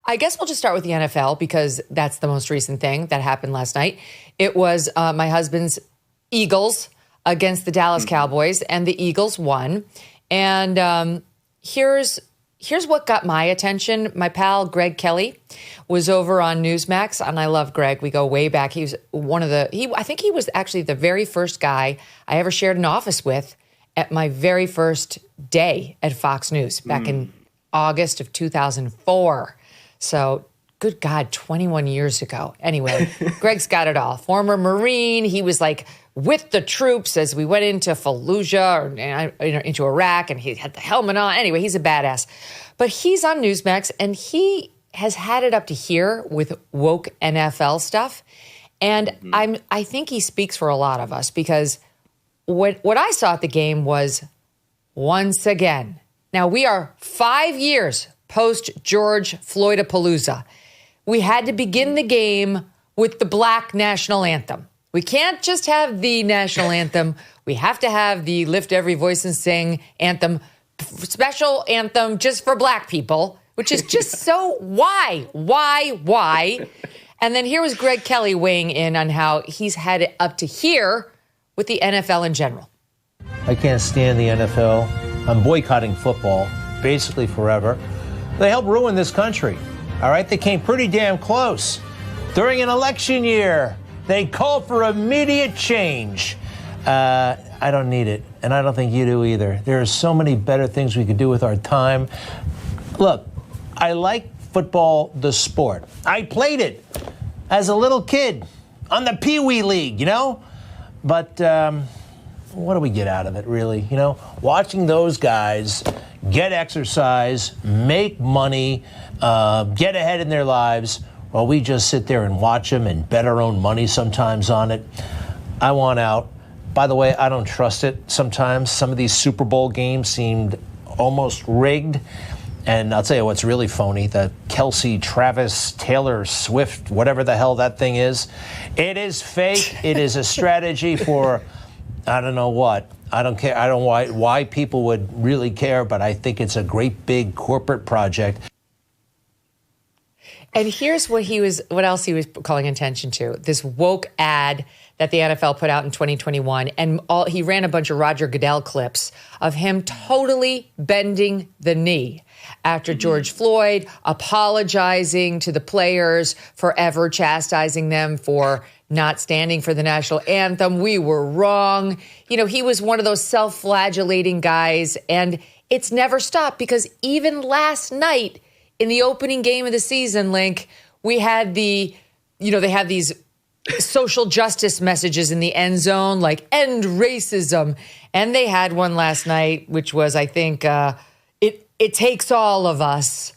I guess we'll just start with the NFL because that's the most recent thing that happened last night. It was my husband's Eagles against the Dallas Cowboys, and the Eagles won. And here's what got my attention. My pal Greg Kelly was over on Newsmax, and I love Greg. We go way back. He was I think he was actually the very first guy I ever shared an office with at my very first day at Fox News back in August of 2004. So, good God, 21 years ago. Anyway, Greg's got it all. Former Marine. He was like with the troops as we went into Fallujah or into Iraq, and he had the helmet on. Anyway, he's a badass. But he's on Newsmax, and he has had it up to here with woke NFL stuff. And I think he speaks for a lot of us because what I saw at the game was, once again, now we are 5 years post George Floydapalooza. We had to begin the game with the Black national anthem. We can't just have the national anthem. We have to have the Lift Every Voice and Sing anthem, special anthem just for Black people, which is just so why? And then here was Greg Kelly weighing in on how he's had it up to here with the NFL in general. I can't stand the NFL. I'm boycotting football basically forever. They helped ruin this country. All right, they came pretty damn close. During an election year, they called for immediate change. I don't need it, and I don't think you do either. There are so many better things we could do with our time. Look, I like football, the sport. I played it as a little kid on the Pee Wee League, you know? But what do we get out of it, really? You know, watching those guys get exercise, make money, get ahead in their lives, while we just sit there and watch them and bet our own money sometimes on it. I want out. By the way, I don't trust it sometimes. Some of these Super Bowl games seemed almost rigged. And I'll tell you what's really phony, the Kelsey, Travis, Taylor Swift, whatever the hell that thing is. It is fake. It is a strategy for, I don't know what. I don't care. I don't know why people would really care, but I think it's a great big corporate project. And here's what else he was calling attention to. This woke ad that the NFL put out in 2021. And he ran a bunch of Roger Goodell clips of him totally bending the knee after George Floyd, apologizing to the players, forever chastising them for not standing for the national anthem. We were wrong. You know, he was one of those self-flagellating guys. And it's never stopped because even last night in the opening game of the season, Link, we had they have these social justice messages in the end zone, like end racism. And they had one last night, which was, I think, it takes all of us.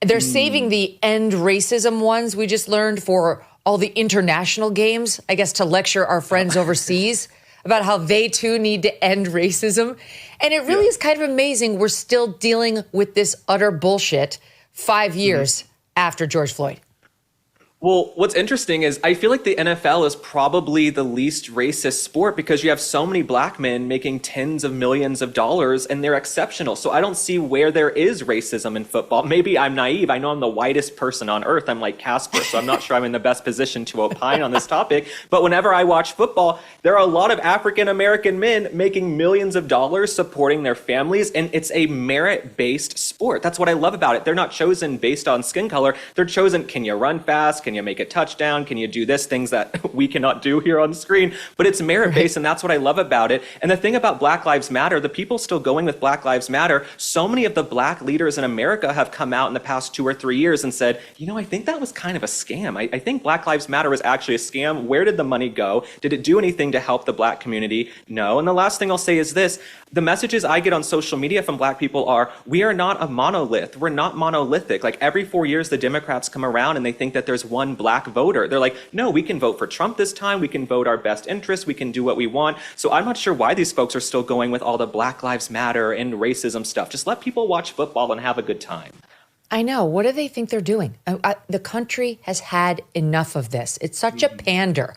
They're saving the end racism ones we just learned for all the international games, I guess, to lecture our friends overseas about how they too need to end racism. And it really is kind of amazing we're still dealing with this utter bullshit 5 years after George Floyd. Well, what's interesting is I feel like the NFL is probably the least racist sport because you have so many black men making tens of millions of dollars and they're exceptional. So I don't see where there is racism in football. Maybe I'm naive. I know I'm the whitest person on earth. I'm like Casper, so I'm not sure I'm in the best position to opine on this topic. But whenever I watch football, there are a lot of African-American men making millions of dollars supporting their families, and it's a merit-based sport. That's what I love about it. They're not chosen based on skin color. They're chosen, can you run fast? Can you make a touchdown? Can you do this? Things that we cannot do here on screen. But it's merit-based, and that's what I love about it. And the thing about Black Lives Matter, the people still going with Black Lives Matter, so many of the black leaders in America have come out in the past 2 or 3 years and said, you know, I think that was kind of a scam. I think Black Lives Matter was actually a scam. Where did the money go? Did it do anything to help the black community? No. And the last thing I'll say is this. The messages I get on social media from black people are, we are not a monolith. We're not monolithic. Like every 4 years, the Democrats come around and they think that there's one black voter. They're like, no, we can vote for Trump this time. We can vote our best interest. We can do what we want. So I'm not sure why these folks are still going with all the Black Lives Matter and racism stuff. Just let people watch football and have a good time. I know. What do they think they're doing? The country has had enough of this. It's such a pander.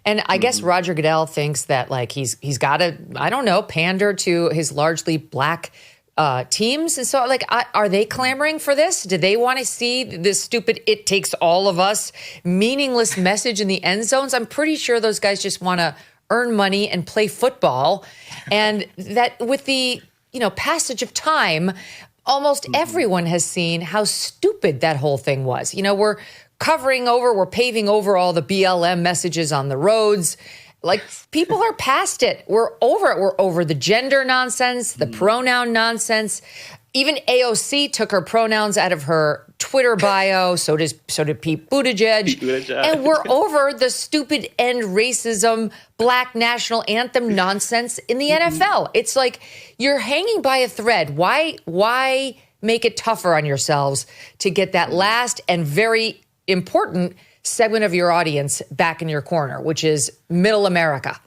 And I guess Roger Goodell thinks that like he's got to, I don't know, pander to his largely black teams. And so, like, are they clamoring for this? Do they want to see this stupid "it takes all of us" meaningless message in the end zones? I'm pretty sure those guys just want to earn money and play football. And that with the, passage of time, almost everyone has seen how stupid that whole thing was. We're paving over all the BLM messages on the roads. Like, people are past it. We're over it. We're over the gender nonsense, the pronoun nonsense. Even AOC took her pronouns out of her Twitter bio. So did Pete Buttigieg. And we're over the stupid end racism, black national anthem nonsense in the NFL. It's like you're hanging by a thread. Why make it tougher on yourselves to get that last and very important segment of your audience back in your corner, which is middle America?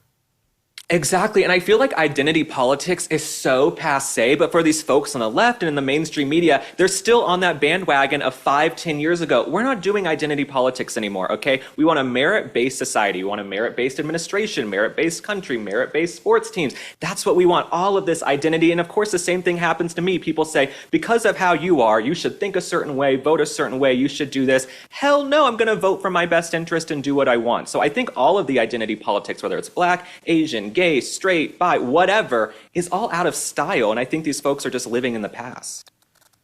Exactly. And I feel like identity politics is so passé, but for these folks on the left and in the mainstream media, they're still on that bandwagon of 5-10 years ago. We're not doing identity politics anymore, okay? We want a merit-based society. We want a merit-based administration, merit-based country, merit-based sports teams. That's what we want, all of this identity. And of course, the same thing happens to me. People say, because of how you are, you should think a certain way, vote a certain way, you should do this. Hell no, I'm going to vote for my best interest and do what I want. So I think all of the identity politics, whether it's black, Asian, gay, straight, bi, whatever, is all out of style. And I think these folks are just living in the past.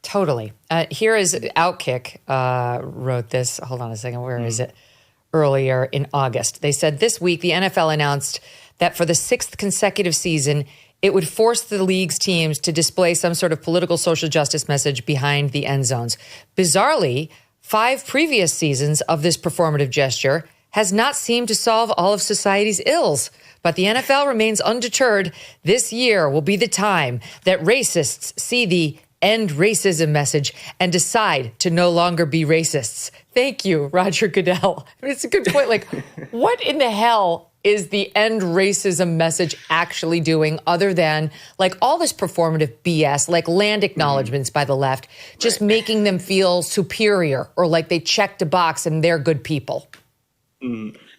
Totally. Here is Outkick wrote this. Hold on a second. Where is it? Earlier in August. They said this week the NFL announced that for the 6th consecutive season, it would force the league's teams to display some sort of political social justice message behind the end zones. Bizarrely, 5 previous seasons of this performative gesture has not seemed to solve all of society's ills. But the NFL remains undeterred. This year will be the time that racists see the end racism message and decide to no longer be racists. Thank you, Roger Goodell. I mean, it's a good point. Like, what in the hell is the end racism message actually doing other than like all this performative BS, like land acknowledgments by the left, just making them feel superior or like they checked a box and they're good people?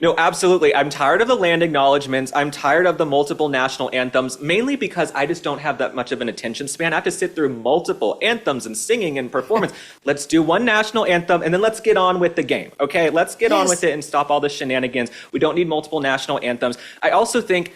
No, absolutely. I'm tired of the land acknowledgments. I'm tired of the multiple national anthems, mainly because I just don't have that much of an attention span. I have to sit through multiple anthems and singing and performance. Let's do one national anthem and then let's get on with the game. Okay, let's get on with it and stop all the shenanigans. We don't need multiple national anthems. I also think,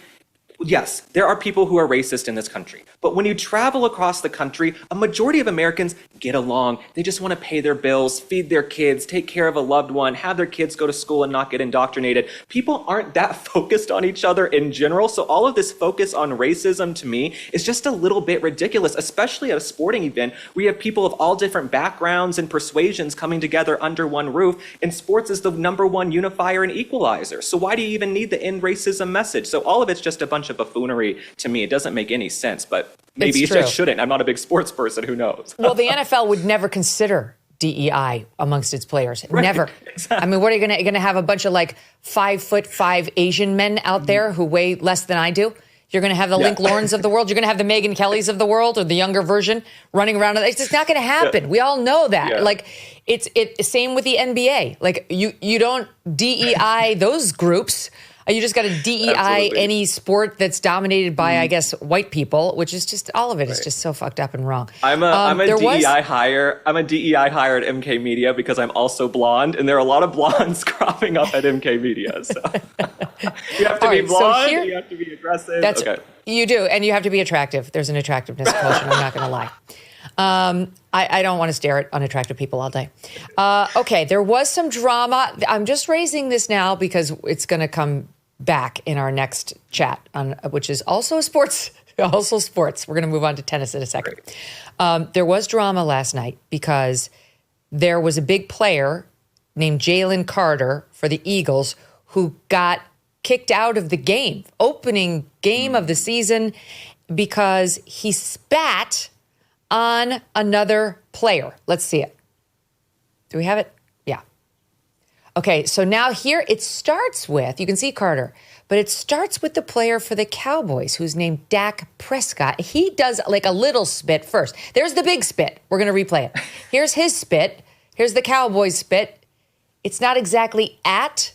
yes, there are people who are racist in this country. But when you travel across the country, a majority of Americans get along. They just want to pay their bills, feed their kids, take care of a loved one, have their kids go to school and not get indoctrinated. People aren't that focused on each other in general. So all of this focus on racism to me is just a little bit ridiculous, especially at a sporting event where you have people of all different backgrounds and persuasions coming together under one roof. And sports is the #1 unifier and equalizer. So why do you even need the end racism message? So all of it's just a bunch of buffoonery to me. It doesn't make any sense, but maybe it just shouldn't. I'm not a big sports person. Who knows? Well, the NFL would never consider DEI amongst its players. Right. Never. Exactly. I mean, what are you going to have a bunch of like 5'5" Asian men out there who weigh less than I do? You're going to have the Link Lorns of the world. You're going to have the Megyn Kellys of the world, or the younger version running around. It's just not going to happen. Yeah. We all know that. Yeah. Like it's same with the NBA. Like you don't DEI those groups. You just got to DEI any sport that's dominated by, I guess, white people, which is just all of it is just so fucked up and wrong. I'm a DEI hire. I'm a DEI hire at MK Media because I'm also blonde, and there are a lot of blondes cropping up at MK Media. So you have to be blonde. You have to be aggressive. You do, and you have to be attractive. There's an attractiveness quotient. I'm not going to lie. I don't want to stare at unattractive people all day. Okay, there was some drama. I'm just raising this now because it's going to come back in our next chat, which is also sports. Also sports. We're going to move on to tennis in a second. There was drama last night because there was a big player named Jalen Carter for the Eagles who got kicked out of the game, opening game of the season, because he spat on another player. Let's see it. Do we have it? Yeah. Okay, so now here it starts with, you can see Carter, but it starts with the player for the Cowboys who's named Dak Prescott. He does like a little spit first. There's the big spit. We're going to replay it. Here's his spit. Here's the Cowboys spit. It's not exactly at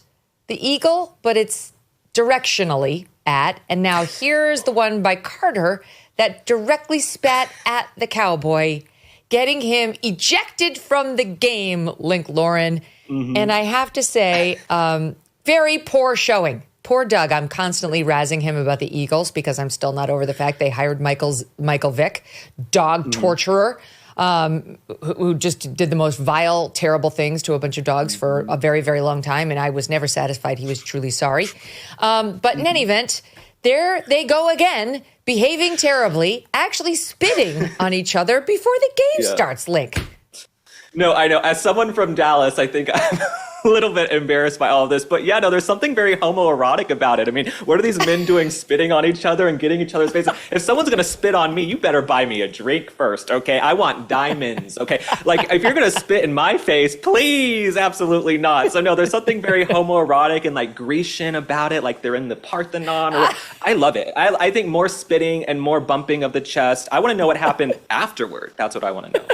the Eagle, but it's directionally at. And now here's the one by Carter that directly spat at the Cowboy, getting him ejected from the game, Link Lauren. And I have to say, very poor showing. Poor Doug. I'm constantly razzing him about the Eagles because I'm still not over the fact they hired Michael Vick, dog torturer, who just did the most vile, terrible things to a bunch of dogs for a very, very long time. And I was never satisfied he was truly sorry. But in any event, there they go again, behaving terribly, actually spitting on each other before the game starts, Link. No, I know. As someone from Dallas, I think I'm a little bit embarrassed by all of this. But yeah, no, there's something very homoerotic about it. I mean, what are these men doing, spitting on each other and getting each other's faces? If someone's going to spit on me, you better buy me a drink first, okay? I want diamonds, okay? Like, if you're going to spit in my face, please, absolutely not. So no, there's something very homoerotic and like Grecian about it, like they're in the Parthenon. I love it. I think more spitting and more bumping of the chest. I want to know what happened afterward. That's what I want to know.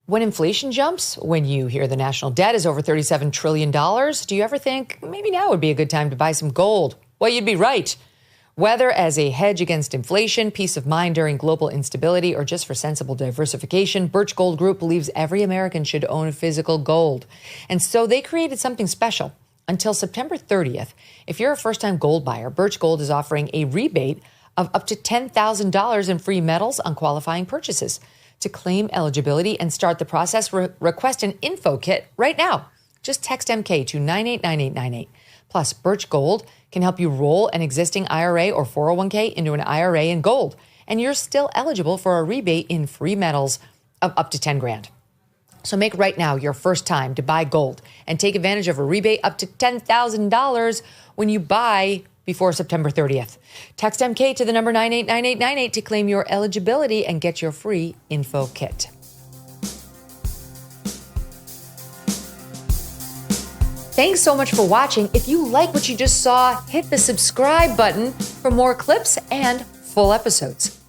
When inflation jumps, when you hear the national debt is over $37 trillion, do you ever think maybe now would be a good time to buy some gold? Well, you'd be right. Whether as a hedge against inflation, peace of mind during global instability, or just for sensible diversification, Birch Gold Group believes every American should own physical gold. And so they created something special. Until September 30th, if you're a first-time gold buyer, Birch Gold is offering a rebate of up to $10,000 in free metals on qualifying purchases. To claim eligibility and start the process, request an info kit right now. Just text MK to 989898. Plus, Birch Gold can help you roll an existing IRA or 401k into an IRA in gold, and you're still eligible for a rebate in free metals of up to 10 grand. So make right now your first time to buy gold and take advantage of a rebate up to $10,000 when you buy before September 30th. Text MK to the number 989898 to claim your eligibility and get your free info kit. Thanks so much for watching. If you like what you just saw, hit the subscribe button for more clips and full episodes.